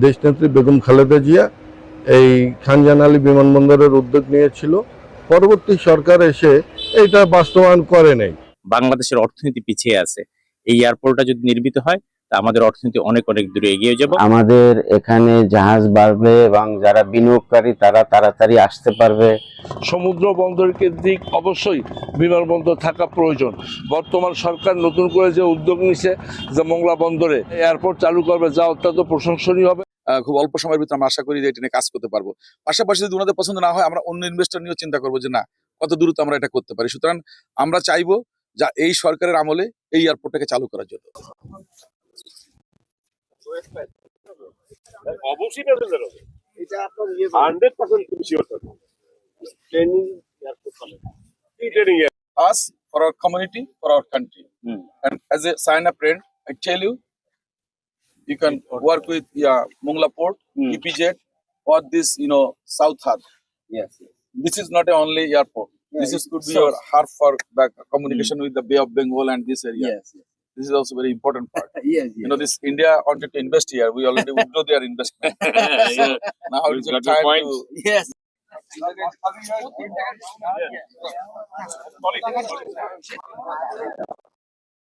দেশনেত্রী বেগম খালেদা জিয়া এই খানজাহান আলী বিমানবন্দরের উদ্যোগ নিয়েছিল। পরবর্তী সরকার এসে এটা বাস্তবায়ন করে নাই। বাংলাদেশের অর্থনীতি পিছিয়ে আছে, এই এয়ারপোর্টটা যদি নির্মিত হয় তা আমাদের অর্থনীতি অনেক অনেক দূরে এগিয়ে যাব। আমাদের এখানে জাহাজ বাড়বে এবং যারা বিনিয়োগকারী তারা তাড়াতাড়ি আসতে পারবে। সমুদ্র বন্দর কেন্দ্রিক অবশ্যই বিমানবন্দর থাকা প্রয়োজন। বর্তমান সরকার নতুন করে যে উদ্যোগ নিছে যে মোংলা বন্দরে এয়ারপোর্ট চালু করবে, যা অত্যন্ত প্রশংসনীয় হবে। খুব অল্প সময়ের ভিতরে আমরা আশা করি যে এটা নিয়ে কাজ করতে পারবো। পাশাপাশি যদি ওনাদের পছন্দ না হয় আমরা অন্য ইনভেস্টর নিয়েও চিন্তা করবো যে না, কত দ্রুত আমরা এটা করতে পারি। সুতরাং আমরা চাইবো যা এই সরকারের আমলে এই এয়ারপোর্টটাকে চালু করার জন্য। Us, for our community, for our country. And as a sign-up friend, I tell you, you can work with Mongla Port, EPZ, or this, South Hub. Yes. This is not a only airport. This could be your hub for back communication with the Bay of Bengal and this area. Yes. This is also very important part. Yes. This India wanted to invest here. We already withdraw their investment. So now it's a time to. Yes.